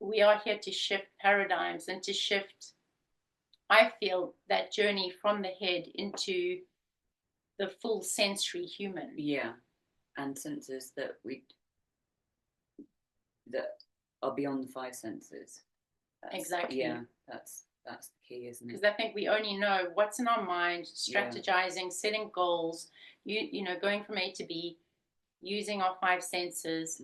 we are here to shift paradigms and to shift, I feel, that journey from the head into the full sensory human. Yeah, and senses that are beyond the five senses. Exactly. Yeah, that's the key, isn't it? Because I think we only know what's in our mind, strategizing, setting goals, going from A to B, using our five senses.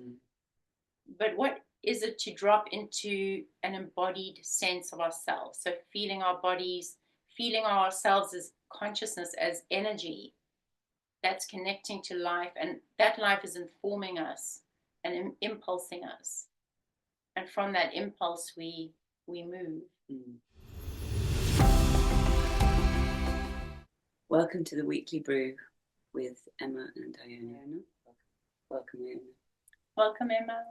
But what is it to drop into an embodied sense of ourselves? So feeling our bodies, feeling ourselves as consciousness, as energy that's connecting to life, and that life is informing us and impulsing us. And from that impulse, we move. Welcome to the Weekly Brew with Emma and Diana. Welcome, Emma. Welcome, Emma.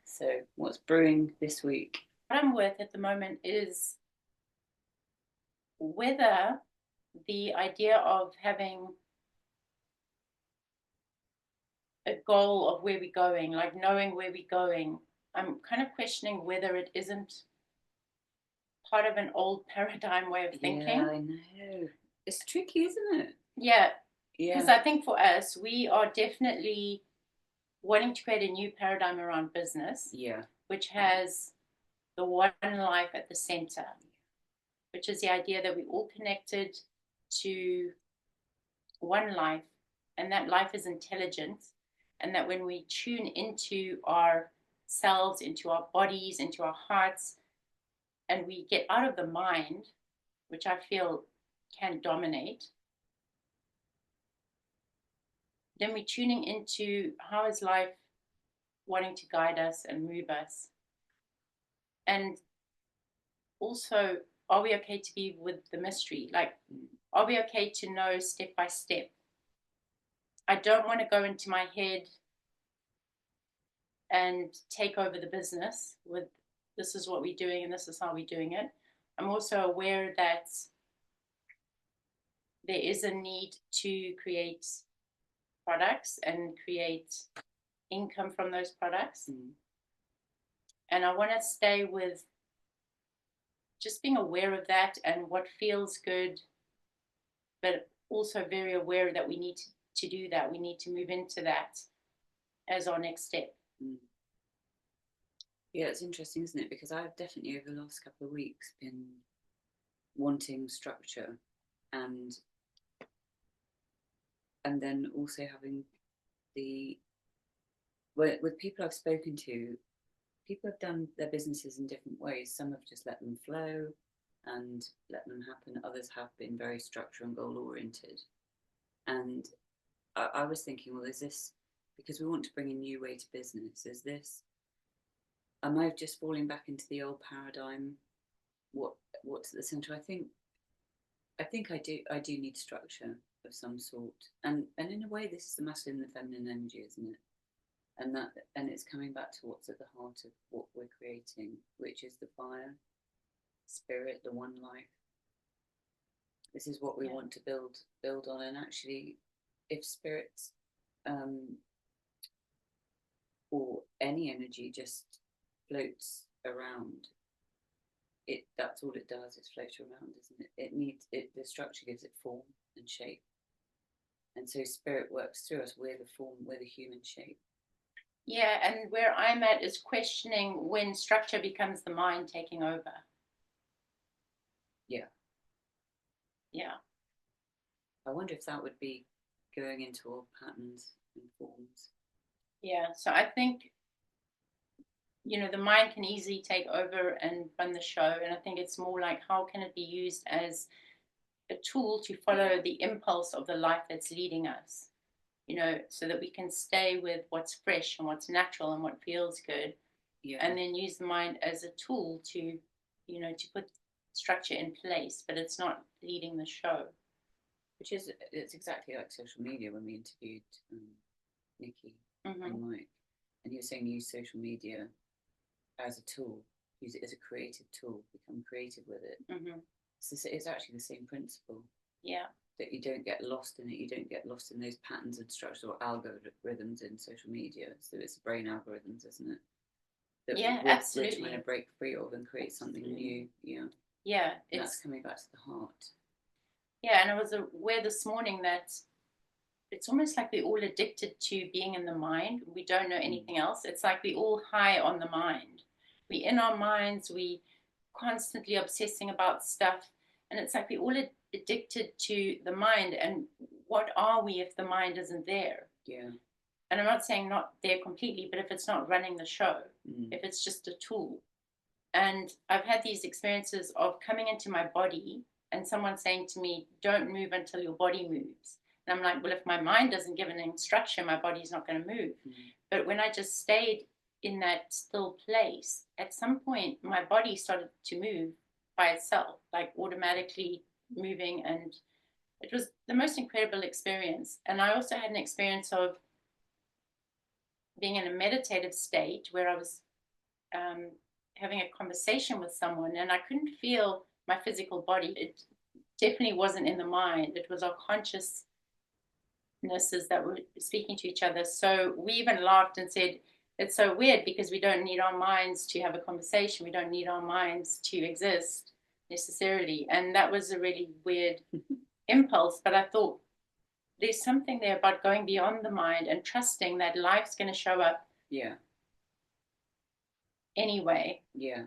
So, what's brewing this week? What I'm with at the moment is whether the idea of having a goal of where we're going, like knowing where we're going, I'm kind of questioning whether it isn't part of an old paradigm way of thinking. Yeah, I know. It's tricky, isn't it? Yeah. Because I think for us, we are definitely wanting to create a new paradigm around business. Yeah. Which has the one life at the center, which is the idea that we're all connected to one life, and that life is intelligent, and that when we tune into ourselves, into our bodies, into our hearts, and we get out of the mind, which I feel can dominate, then we're tuning into how is life wanting to guide us and move us. And also, are we okay to be with the mystery? Like, are we okay to know step by step? I don't want to go into my head and take over the business with this is what we're doing and this is how we're doing it. I'm also aware that there is a need to create products and create income from those products. And I want to stay with just being aware of that and what feels good, but also very aware that we need to do that. We need to move into that as our next step. Yeah, it's interesting, isn't it? Because I've definitely over the last couple of weeks been wanting structure and then also having with people I've spoken to, people have done their businesses in different ways. Some have just let them flow and let them happen. Others have been very structure and goal oriented. And I was thinking, well, is this because we want to bring a new way to business? Am I just falling back into the old paradigm? What's at the center? I think I do need structure of some sort. And in a way, this is the masculine and the feminine energy, isn't it? And it's coming back to what's at the heart of what we're creating, which is the fire, spirit, the one life. This is what we want to build on. And actually, if spirit or any energy just floats around, that's all it does, is float around, isn't it? The structure gives it form and shape. And so spirit works through us. We're the form, we're the human shape. Yeah, and where I'm at is questioning when structure becomes the mind taking over. Yeah. Yeah. I wonder if that would be going into all patterns and forms. Yeah, so I think, the mind can easily take over and run the show. And I think it's more like, how can it be used as a tool to follow the impulse of the life that's leading us? So that we can stay with what's fresh and what's natural and what feels good. Yeah. And then use the mind as a tool to put structure in place, but it's not leading the show. It's exactly like social media when we interviewed Nikki and Mike, and he was saying use social media as a tool, use it as a creative tool, become creative with it. So it's actually the same principle. Yeah. That you don't get lost in it. You don't get lost in those patterns and structures or algorithms in social media. So it's brain algorithms, isn't it? that Yeah, we're absolutely. trying to break free of and create something new. Yeah. Yeah, That's coming back to the heart. Yeah, and I was aware this morning that it's almost like we're all addicted to being in the mind. We don't know anything else. It's like we're all high on the mind. We're in our minds, we constantly obsessing about stuff. And it's like we're all addicted to the mind. And what are we if the mind isn't there? Yeah. And I'm not saying not there completely, but if it's not running the show, if it's just a tool. And I've had these experiences of coming into my body and someone saying to me, don't move until your body moves. And I'm like, well, if my mind doesn't give an instruction, my body's not going to move. But when I just stayed in that still place, at some point, my body started to move by itself, like automatically moving. And it was the most incredible experience. And I also had an experience of being in a meditative state where I was having a conversation with someone and I couldn't feel my physical body. It definitely wasn't in the mind. It was our consciousnesses that were speaking to each other. So we even laughed and said, it's so weird because we don't need our minds to have a conversation. We don't need our minds to exist necessarily. And that was a really weird impulse. But I thought there's something there about going beyond the mind and trusting that life's going to show up. Yeah. Anyway. Yeah.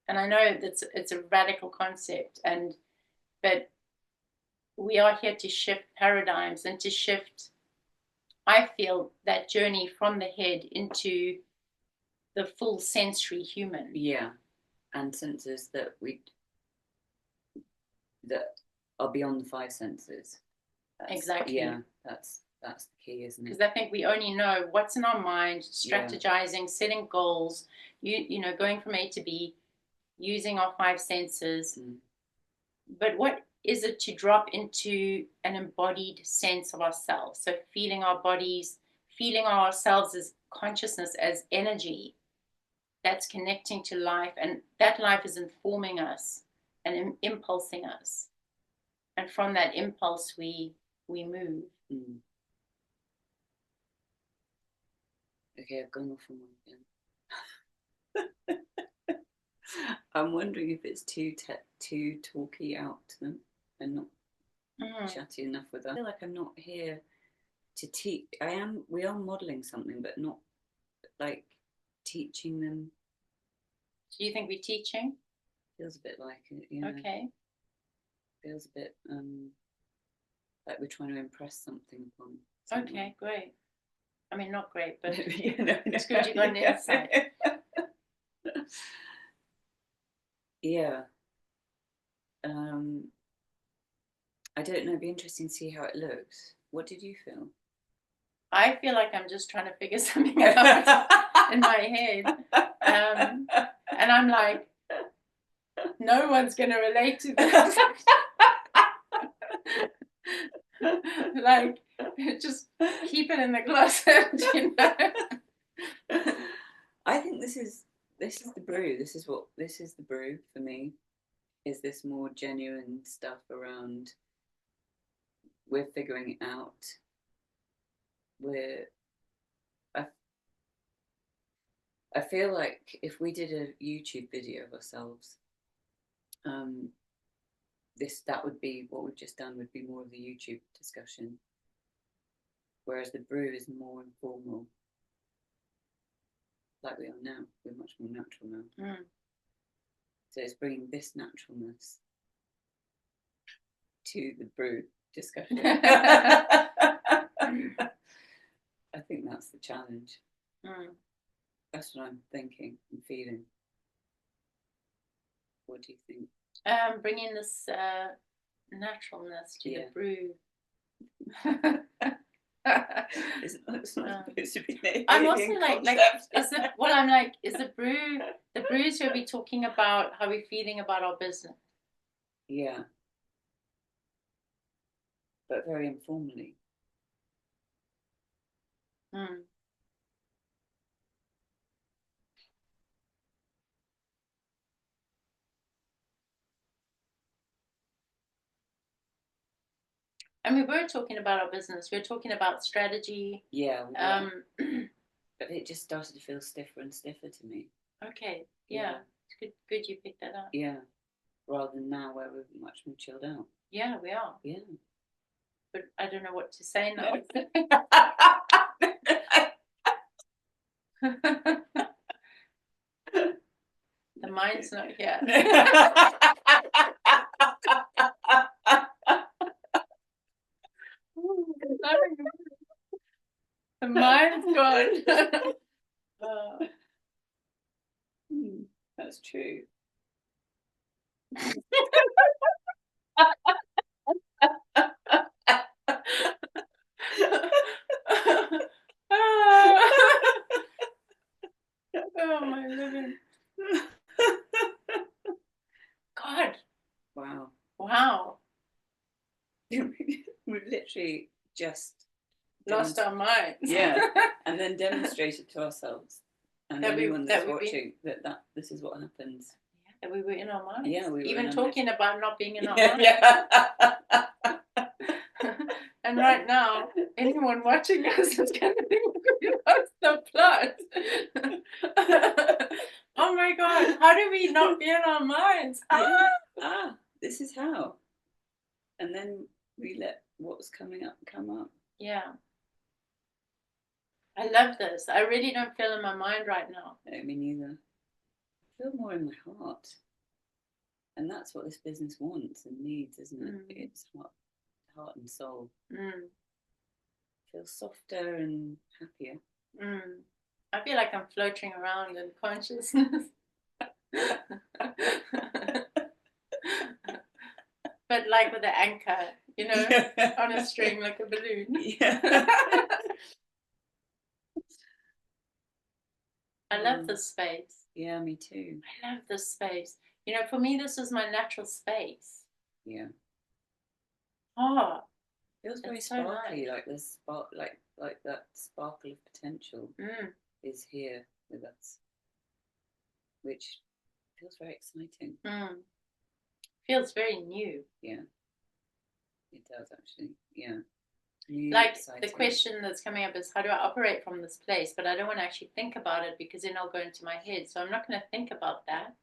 And I know that it's a radical concept, but we are here to shift paradigms and to shift, I feel, that journey from the head into the full sensory human. Yeah. And senses that are beyond the five senses. Exactly. Yeah, that's the key, isn't it? Because I think we only know what's in our mind, strategizing, setting goals, going from A to B, using our five senses. But what is it to drop into an embodied sense of ourselves? So feeling our bodies, feeling ourselves as consciousness, as energy that's connecting to life, and that life is informing us and impulsing us. And from that impulse, we move. Okay, I've gone off on one again. I'm wondering if it's too talky out to them and not chatty enough with them. I feel like I'm not here to teach. We are modeling something, but not like teaching them. Do you think we're teaching? Feels a bit like it, yeah. Okay. Feels a bit like we're trying to impress something upon someone. Okay, great. I mean, not great, but No. It's good you got an insight. Yeah. I don't know. It'd be interesting to see how it looks. What did you feel? I feel like I'm just trying to figure something out in my head. And I'm like, no one's going to relate to this. Like, just keep it in the closet, you know. I think this is the brew. This is the brew for me. Is this more genuine stuff around? We're figuring it out. I feel like if we did a YouTube video of ourselves, that would be what we've just done. Would be more of the YouTube discussion, whereas the brew is more informal, like we are now. We're much more natural now. So it's bringing this naturalness to the brew discussion. I think that's the challenge. That's what I'm thinking and feeling. What do you think? Bringing this naturalness to the brew. It's not supposed to be. I'm also like is the brew should be talking about how we're feeling about our business. Yeah. But very informally. And we were talking about our business. We were talking about strategy. Yeah. But it just started to feel stiffer and stiffer to me. Okay, yeah. It's good you picked that up. Yeah, rather than now where we're much more chilled out. Yeah, we are. Yeah. But I don't know what to say now. The mind's not here. The mind's gone. That's true. Oh my living. God. Wow. We've literally just lost our minds. Yeah. And then demonstrated to ourselves and anyone that's watching that this is what happens. Yeah, we were in our minds. Yeah, we were even talking about not being in our minds. Yeah. And right now, anyone watching us is going to think we lost the plot. Oh my God, how do we not be in our minds? This is how. And then we let what's coming up come up. Yeah. I love this. I really don't feel in my mind right now. No, me neither. I feel more in my heart. And that's what this business wants and needs, isn't it? It's heart and soul. Feel softer and happier. I feel like I'm floating around in consciousness. But like with an anchor, you know, on a string like a balloon. Yeah. I love this space. Yeah, me too. I love this space. You know, for me, this is my natural space. Yeah. Oh, feels very sparkly, like this spark, like that sparkle of potential is here with us, which feels very exciting. Feels very new. Yeah, it does actually. Yeah. Like the question that's coming up is, how do I operate from this place? But I don't want to actually think about it because then I'll go into my head. So I'm not going to think about that.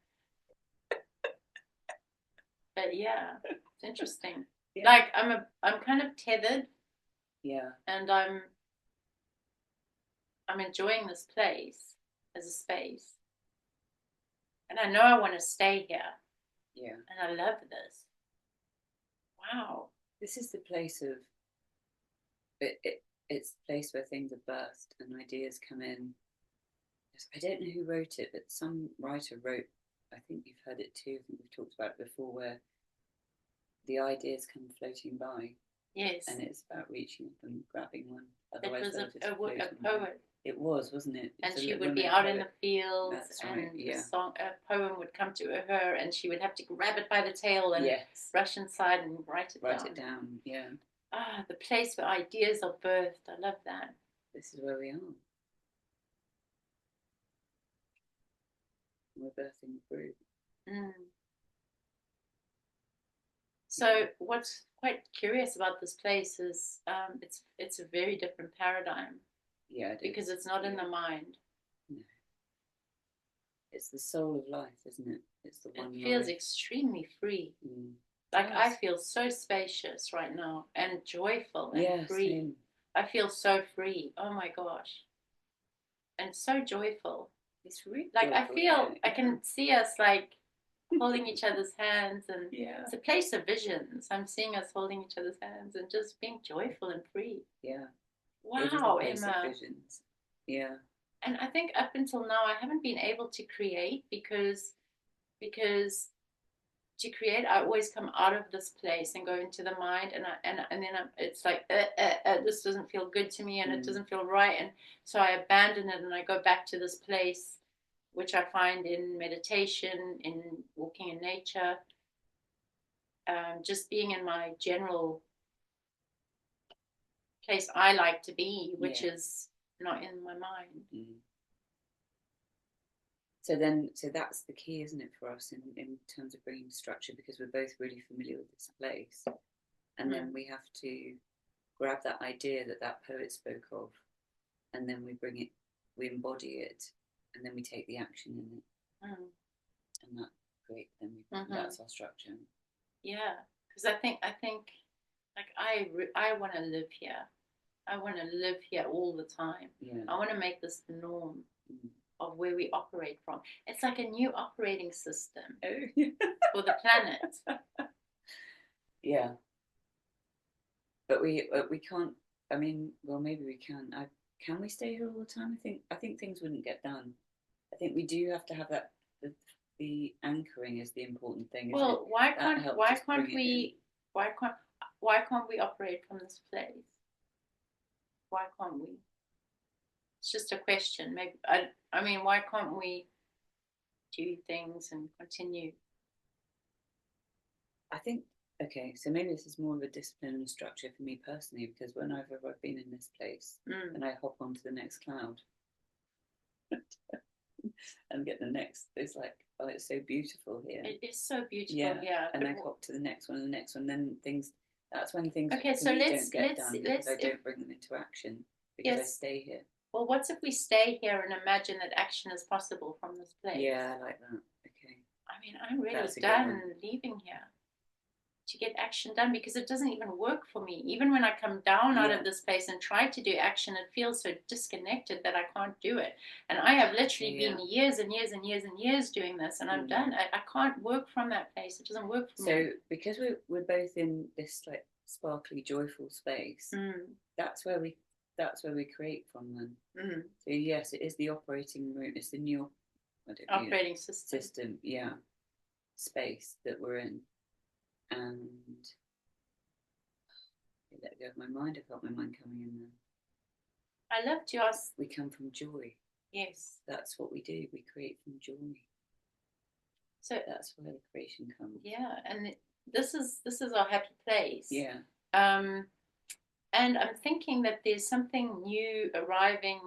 But yeah, it's interesting. Yeah. Like I'm kind of tethered. Yeah. And I'm enjoying this place as a space. And I know I want to stay here. Yeah. And I love this. Wow. This is the place of it's the place where things are birthed and ideas come in. I don't know who wrote it, but some writer wrote, I think you've heard it too, I think we've talked about it before, where the ideas come floating by. Yes. And it's about reaching up and grabbing one. Otherwise it was a poet. It was, wasn't it? And she would be out in the fields, and a poem would come to her, and she would have to grab it by the tail and rush inside and write it down. Yeah. The place where ideas are birthed. I love that. This is where we are. We're birthing the brew. So what's quite curious about this place is it's a very different paradigm. Yeah, because it's not in the mind. No. It's the soul of life, isn't it? It's the one. It feels extremely free. Like I feel so spacious right now and joyful and free. Same. I feel so free. Oh my gosh. And so joyful. It's really like joyful, I feel I can see us like holding each other's hands, and it's a place of visions. I'm seeing us holding each other's hands and just being joyful and free. Yeah. Wow, Emma. Yeah. And I think up until now I haven't been able to create because to create I always come out of this place and go into the mind, and then it's like this doesn't feel good to me, and it doesn't feel right, and so I abandon it and I go back to this place, which I find in meditation, in walking in nature, just being in my general place I like to be, which is not in my mind. So that's the key, isn't it, for us in terms of bringing structure, because we're both really familiar with this place, and then we have to grab that idea that poet spoke of, and then we bring it we embody it, and then we take the action in it, and that creates. Then that's our structure. Yeah, because I think like I want to live here. I want to live here all the time. Yeah. I want to make this the norm of where we operate from. It's like a new operating system for the planet. Yeah. But we can't. I mean, well, maybe we can. Can we stay here all the time? I think things wouldn't get done. I think we do have to have that. The anchoring is the important thing. Well, why can't we operate from this place? Why can't we? It's just a question. Maybe I mean, why can't we do things and continue? I think, okay, so maybe this is more of a discipline and a structure for me personally, because whenever I've been in this place and I hop onto the next cloud and get the next, it's like, oh, it's so beautiful here. It is so beautiful, yeah. And I hop to the next one and the next one, then things, that's when things okay, so don't get done because I don't bring them into action because I stay here. Well, what if we stay here and imagine that action is possible from this place? Yeah, I like that. Okay. I mean, I'm really done leaving here to get action done because it doesn't even work for me. Even when I come down out of this place and try to do action, it feels so disconnected that I can't do it. And I have literally been years and years and years and years doing this, and I'm done. I can't work from that place. It doesn't work for me. So because we're both in this like sparkly, joyful space, that's where we create from then. So yes, it is the operating room. It's the new operating system. Yeah, space that we're in. And I let go of my mind. I felt my mind coming in then. I love to ask. We come from joy. Yes. That's what we do. We create from joy. So that's where the creation comes. Yeah, and this is our happy place. Yeah. And I'm thinking that there's something new arriving,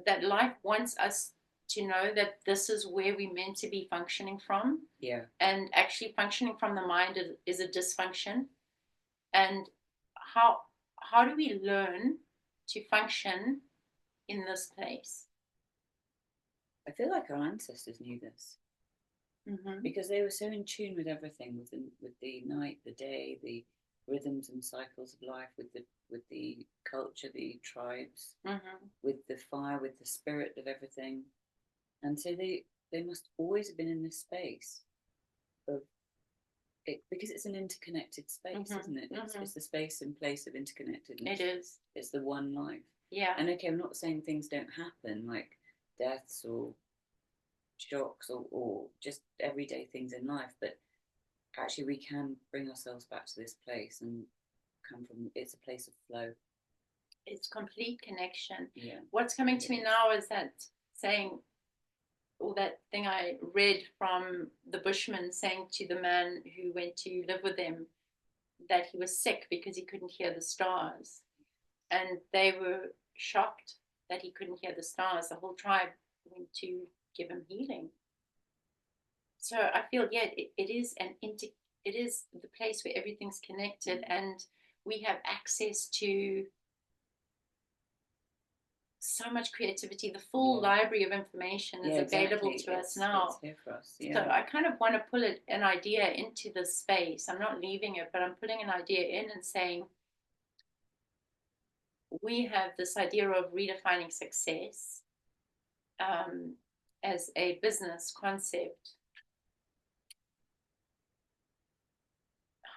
that life wants us to know that this is where we're meant to be functioning from. Yeah. And actually functioning from the mind is a dysfunction. And how do we learn to function in this place? I feel like our ancestors knew this. Because they were so in tune with everything, with the night, the day, the rhythms and cycles of life, with the culture, the tribes, with the fire, with the spirit of everything. And so they must always have been in this space of it, because it's an interconnected space, isn't it? It's the space and place of interconnectedness. It is. It's the one life. Yeah. And okay, I'm not saying things don't happen, like deaths or shocks or just everyday things in life, but actually we can bring ourselves back to this place and come from, it's a place of flow. It's complete connection. Yeah. What's coming to me now is that saying, or that thing I read from the Bushman saying to the man who went to live with them that he was sick because he couldn't hear the stars. And they were shocked that he couldn't hear the stars. The whole tribe went to give him healing. So I feel, it is the place where everything's connected, and we have access to so much creativity. The full library of information is available to us now. It's here for us. So I kind of want to pull an idea into this space. I'm not leaving it, but I'm putting an idea in and saying, we have this idea of redefining success as a business concept.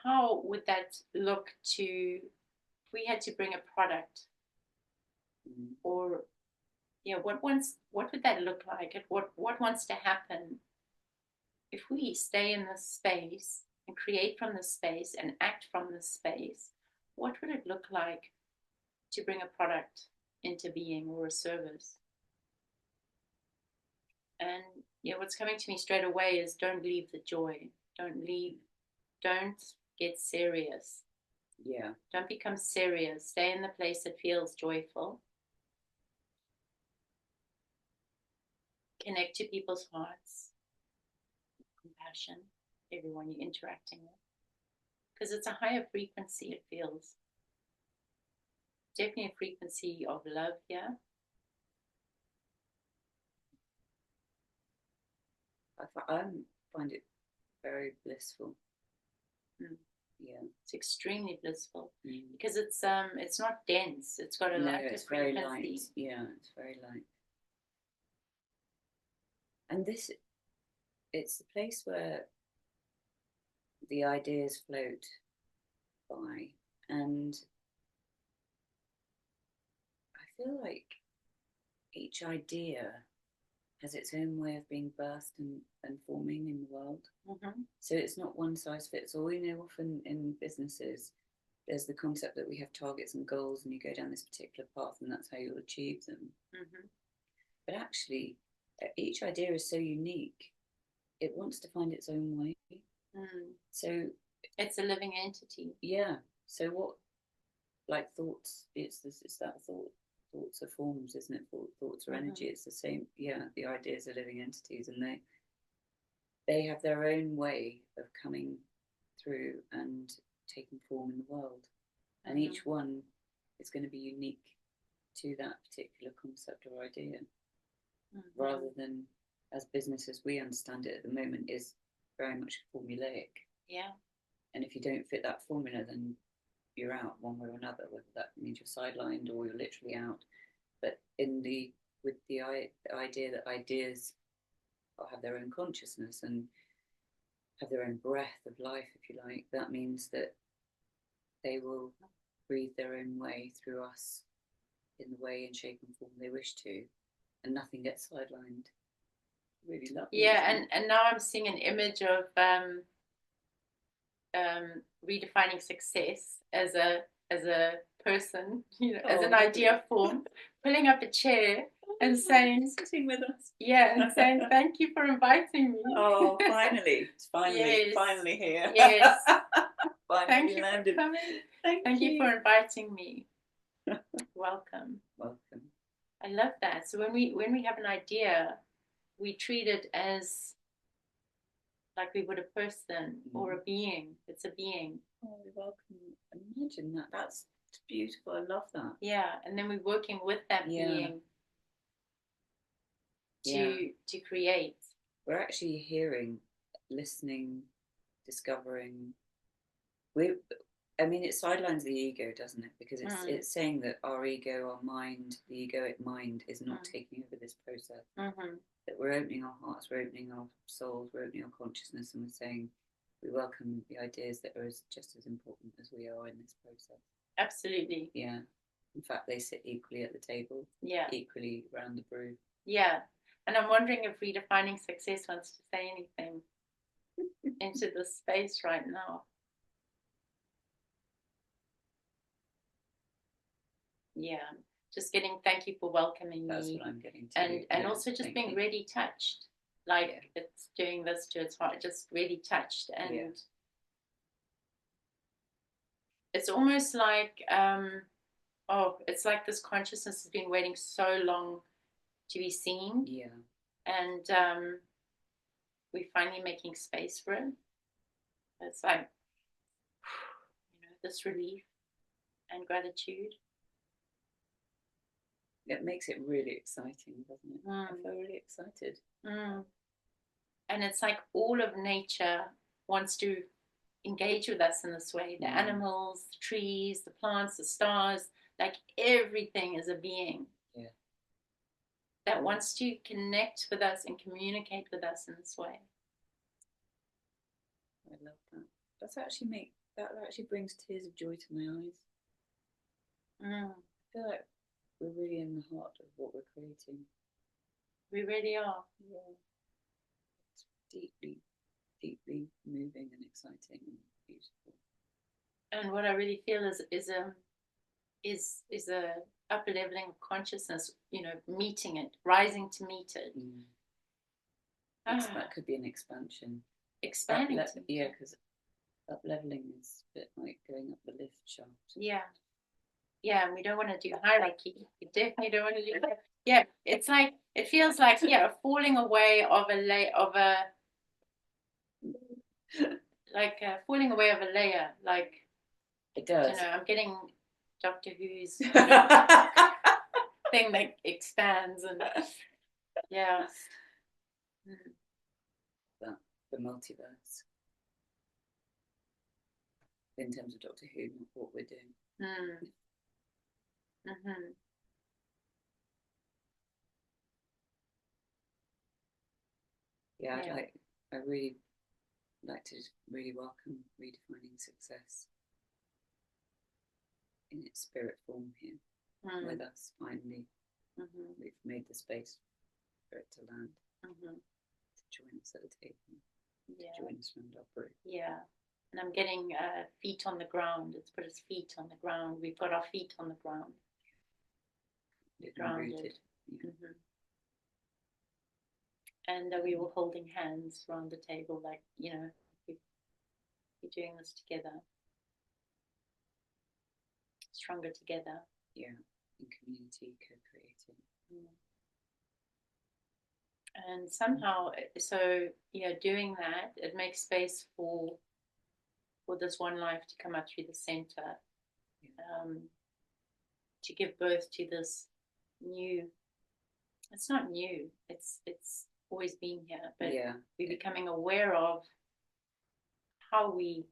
How would that look if we had to bring a product? Or what would that look like? What wants to happen if we stay in this space and create from this space and act from this space? What would it look like to bring a product into being, or a service? And what's coming to me straight away is, don't leave the joy. Don't get serious. Yeah. Don't become serious. Stay in the place that feels joyful. Connect to people's hearts. Compassion. Everyone you're interacting with. Because it's a higher frequency, it feels. Definitely a frequency of love here. I find it very blissful. Mm. Yeah, it's extremely blissful mm. because it's not dense. It's got a it's very light. Yeah, it's very light. And it's the place where the ideas float by, and I feel like each idea has its own way of being birthed and forming in the world. Mm-hmm. So it's not one size fits all. You know, often in businesses, there's the concept that we have targets and goals, and you go down this particular path, and that's how you'll achieve them. Mm-hmm. But actually, each idea is so unique. It wants to find its own way. So it's a living entity. Yeah. So what, like thoughts? It's that thought. Thoughts are forms, isn't it? Thoughts are energy. It's the same. Yeah. The ideas are living entities, and they have their own way of coming through and taking form in the world, and each one is going to be unique to that particular concept or idea, rather than, as business as we understand it at the moment, is very much formulaic. Yeah. And if you don't fit that formula, then you're out one way or another, whether that means you're sidelined or you're literally out. But with the idea that ideas have their own consciousness and have their own breath of life, if you like, that means that they will breathe their own way through us in the way and shape and form they wish to, and nothing gets sidelined. Really lovely. Yeah, and now I'm seeing an image of redefining success as a person, as an idea form, pulling up a chair and saying, sitting with us. Yeah, and saying, thank you for inviting me. Oh, finally. It's Yes. finally here. Yes. Finally thank you landed. for coming. Thank you for inviting me. Welcome. I love that. So when we have an idea, we treat it as like we would a person or a being. It's a being. Oh, you're welcome. Imagine that. That's beautiful. I love that. Yeah, and then we're working with that being to create. We're actually hearing, listening, discovering. It sidelines the ego, doesn't it? Because it's saying that our ego, our mind, the egoic mind is not taking over this process. That we're opening our hearts, we're opening our souls, we're opening our consciousness, and we're saying we welcome the ideas that are just as important as we are in this process. Absolutely. Yeah. In fact, they sit equally at the table. Yeah. Equally around the brew. Yeah. And I'm wondering if redefining success wants to say anything into this space right now. Yeah. Just thank you for welcoming me. That's what I'm getting to. And also just being really touched. Like it's doing this to its heart, just really touched. And it's almost like, it's like this consciousness has been waiting so long to be seen. Yeah. And we're finally making space for it. It's like, this relief and gratitude. It makes it really exciting, doesn't it? I feel really excited. And it's like all of nature wants to engage with us in this way. The animals, the trees, the plants, the stars, like everything is a being. Yeah. That wants to connect with us and communicate with us in this way. I love that. That actually brings tears of joy to my eyes. I feel like we're really in the heart of what we're creating. We really are. Yeah. It's deeply, deeply moving and exciting and beautiful. And what I really feel is a upper leveling of consciousness, meeting it, rising to meet it. That could be an expansion. Expanding. Because up leveling is a bit like going up the lift shaft. Yeah. Yeah, and we don't want to do hierarchy. We definitely don't want to do that. Yeah, it's like, it feels like, falling away of a layer, falling away of a layer. Like, it does. I'm getting Doctor Who's thing that expands and, yeah. the multiverse in terms of Doctor Who, not what we're doing. Yeah, I really like to really welcome redefining success in its spirit form here with us. Finally, we've made the space for it to land, to join us at the table, to join us around our brew. Yeah, and I'm getting feet on the ground. It's put its feet on the ground. We've got our feet on the ground. Grounded. And we were holding hands around the table, like, you know, we're doing this together. Stronger together. Yeah, in community, co-creating. And somehow, so, yeah, doing that, it makes space for this one life to come up through the center, to give birth to this new, it's not new, it's always been here, but we're becoming aware of how we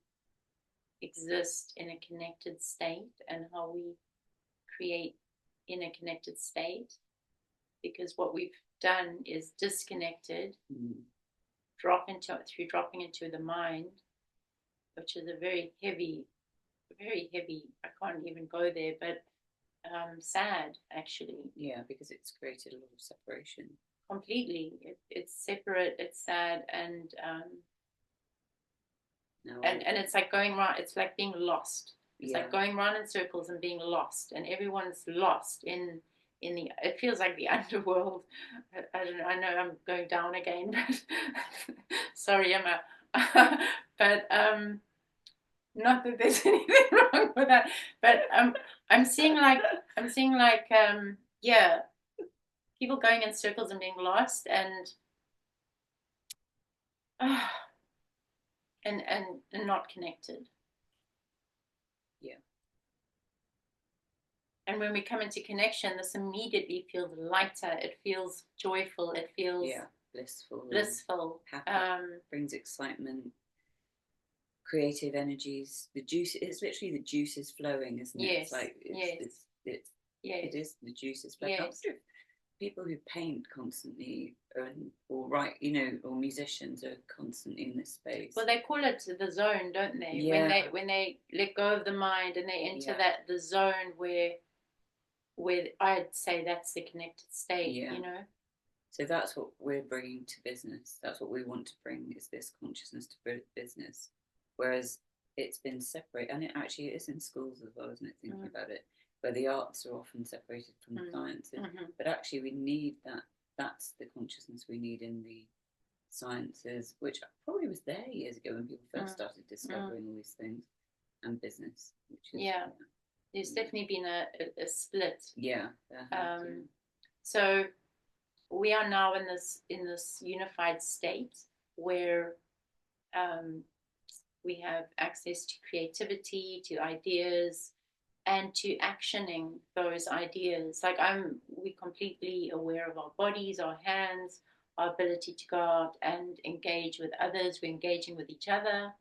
exist in a connected state and how we create in a connected state, because what we've done is disconnected, dropping into the mind, which is a very heavy, I can't even go there, but sad, actually. Yeah, because it's created a lot of separation. Completely. It's separate, it's sad, and it's like going around, it's like being lost. It's like going around in circles and being lost, and everyone's lost in the, it feels like the underworld. I don't know, I know I'm going down again, but sorry, Emma. But not that there's anything wrong with that, but I'm seeing people going in circles and being lost, and not connected. Yeah. And when we come into connection, this immediately feels lighter. It feels joyful. It feels blissful. Happy. Brings excitement. Creative energies. The juice. It's literally the juice is flowing, isn't it? Yes. It's like it is the juice is flowing. Yes. People who paint constantly or write, you know, or musicians are constantly in this space. Well, they call it the zone, don't they? Yeah. When they let go of the mind and they enter the zone where I'd say that's the connected state, you know? So that's what we're bringing to business. That's what we want to bring, is this consciousness to business. Whereas it's been separated, and it actually is in schools as well, isn't it, thinking about it, where the arts are often separated from the sciences. But actually we need that. That's the consciousness we need in the sciences, which probably was there years ago when people first started discovering all these things, and business. Which is, there's definitely been a split. Yeah. So we are now in this unified state where we have access to creativity, to ideas, and to actioning those ideas. Like we're completely aware of our bodies, our hands, our ability to go out and engage with others. We're engaging with each other,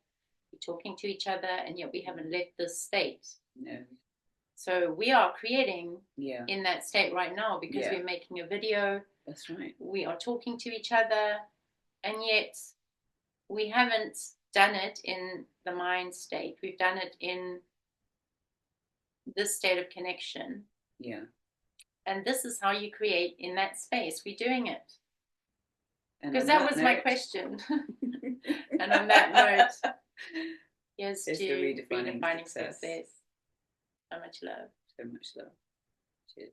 we're talking to each other, and yet we haven't left this state. No. So we are creating in that state right now, because we're making a video. That's right. We are talking to each other, and yet we haven't done it in the mind state. We've done it in this state of connection. Yeah. And this is how you create in that space. We're doing it. Because that was my question. And on that note, here's to redefining success. So much love. So much love. Cheers.